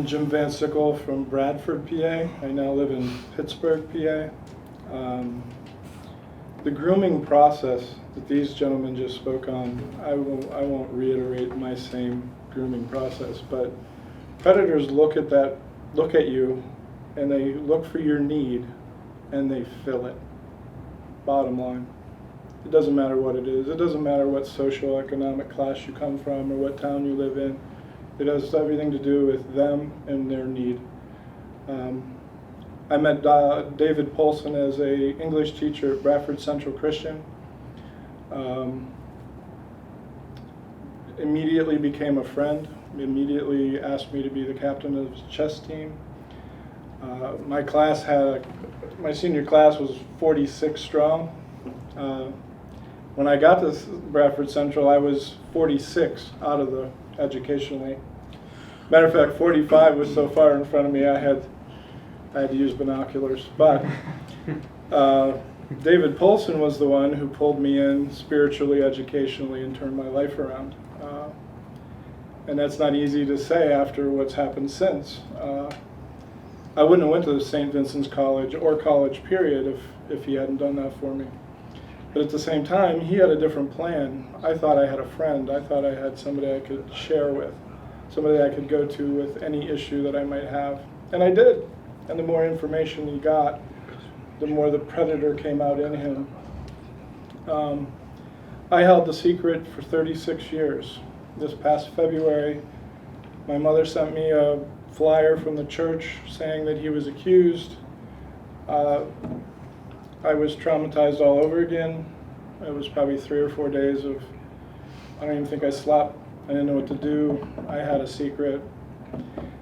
Jim VanSickle from Bradford, PA. I now live in Pittsburgh, PA. The grooming process that these gentlemen just spoke on, I won't reiterate my same grooming process, but predators look at you, and they look for your need, and they fill it. Bottom line. It doesn't matter what it is. It doesn't matter what socioeconomic class you come from or what town you live in. It has everything to do with them and their need. I met David Polson as an English teacher at Bradford Central Christian. Immediately became a friend. Immediately asked me to be the captain of his chess team. My senior class was 46 strong. When I got to Bradford Central, I was 46 out of the educationally. Matter of fact, 45 was so far in front of me I had to use binoculars. But David Polson was the one who pulled me in spiritually, educationally, and turned my life around. And that's not easy to say after what's happened since. I wouldn't have went to St. Vincent's College or college period if he hadn't done that for me. But at the same time, he had a different plan. I thought I had a friend. I thought I had somebody I could share with, somebody I could go to with any issue that I might have. And I did. And the more information he got, the more the predator came out in him. I held the secret for 36 years. This past February, my mother sent me a flyer from the church saying that he was accused. I was traumatized all over again. It was probably 3 or 4 days of, I don't even think I slept. I didn't know what to do. I had a secret.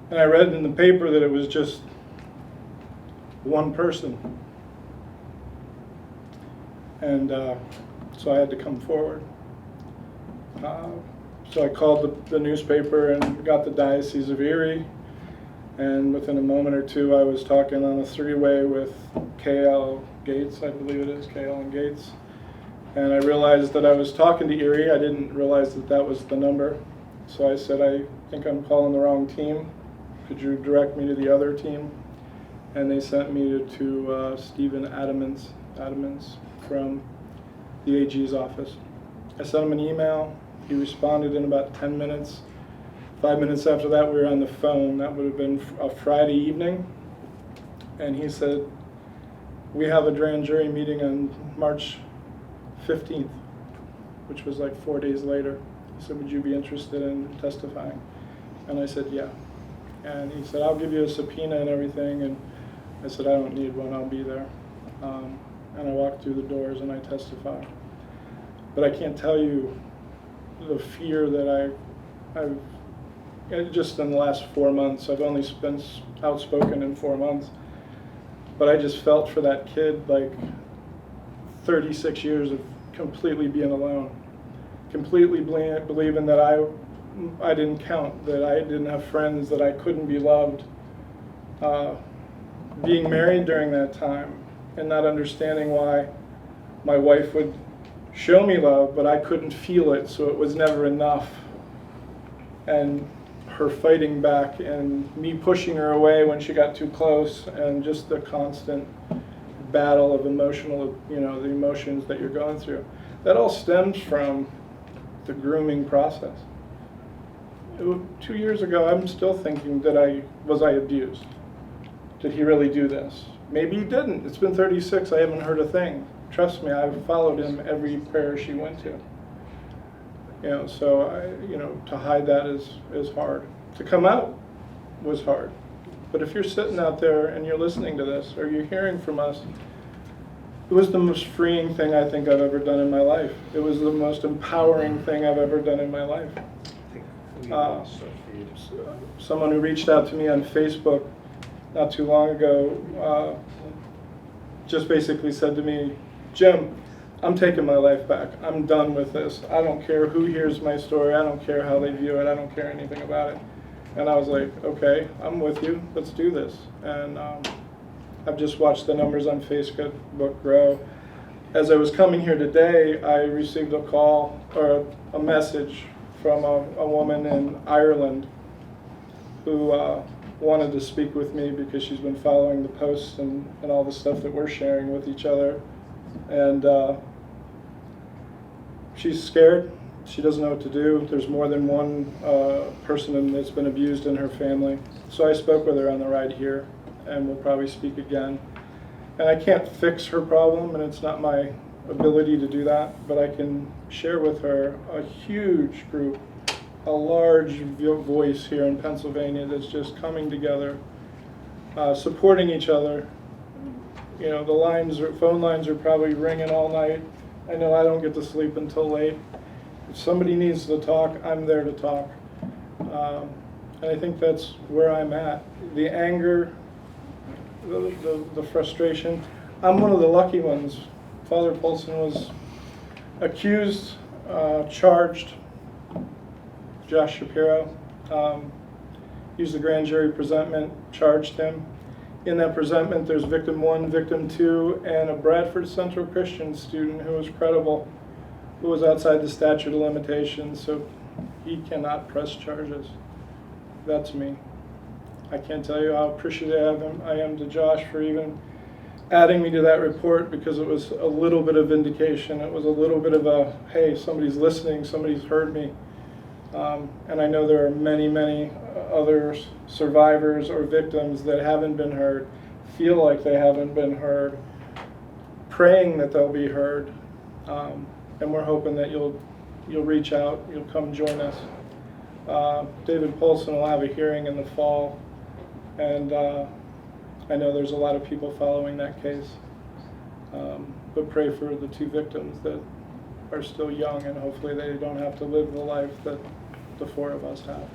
And I read in the paper that it was just one person. And so I had to come forward. So I called the newspaper and got the Diocese of Erie. And within a moment or two, I was talking on a three-way with KL Gates, I believe it is, KL and Gates. And I realized that I was talking to Erie. I didn't realize that that was the number. So I said, I think I'm calling the wrong team. Could you direct me to the other team? And they sent me to Stephen Adamans from the AG's office. I sent him an email. He responded in about 10 minutes. 5 minutes after that, we were on the phone. That would have been a Friday evening. And he said, we have a grand jury meeting on March 15th, which was like 4 days later. He said, would you be interested in testifying? And I said, yeah. And he said, I'll give you a subpoena and everything. And I said, I don't need one, I'll be there. And I walked through the doors and I testified. But I can't tell you the fear that I've just in the last 4 months. I've only been outspoken in 4 months. But I just felt for that kid like 36 years of completely being alone. Completely believing that I didn't count, that I didn't have friends, that I couldn't be loved. Being married during that time and not understanding why my wife would show me love, but I couldn't feel it, so it was never enough. And her fighting back and me pushing her away when she got too close, and just the constant battle of emotional, the emotions that you're going through. That all stems from the grooming process. 2 years ago, I'm still thinking, was I abused? Did he really do this? Maybe he didn't. It's been 36, I haven't heard a thing. Trust me, I've followed him every parish he went to. So to hide that is hard. To come out was hard. But if you're sitting out there and you're listening to this, or you're hearing from us, it was the most freeing thing I think I've ever done in my life. It was the most empowering thing I've ever done in my life. Someone who reached out to me on Facebook not too long ago just basically said to me, Jim, I'm taking my life back. I'm done with this. I don't care who hears my story. I don't care how they view it. I don't care anything about it. And I was like, okay, I'm with you. Let's do this. And I've just watched the numbers on Facebook grow. As I was coming here today, I received a call or a message from a woman in Ireland who wanted to speak with me because she's been following the posts and all the stuff that we're sharing with each other. And she's scared. She doesn't know what to do. There's more than one person that's been abused in her family. So I spoke with her on the ride here, and we'll probably speak again. And I can't fix her problem, and it's not my ability to do that, but I can share with her a huge group, a large voice here in Pennsylvania that's just coming together, supporting each other. You know, phone lines are probably ringing all night. I know I don't get to sleep until late. If somebody needs to talk, I'm there to talk. And I think that's where I'm at. The anger, the frustration. I'm one of the lucky ones. Father Polson was accused, charged. Josh Shapiro used the grand jury presentment, charged him. In that presentment, there's victim 1, victim 2, and a Bradford Central Christian student who was credible, who was outside the statute of limitations, so he cannot press charges. That's me. I can't tell you how appreciative I am to Josh for even adding me to that report, because it was a little bit of vindication. It was a little bit of a, hey, somebody's listening, somebody's heard me. And I know there are many, many other survivors or victims that haven't been heard, feel like they haven't been heard, praying that they'll be heard. And we're hoping that you'll reach out, you'll come join us. David Polson will have a hearing in the fall, and I know there's a lot of people following that case. But pray for the 2 victims that are still young, and hopefully they don't have to live the life that the 4 of us have.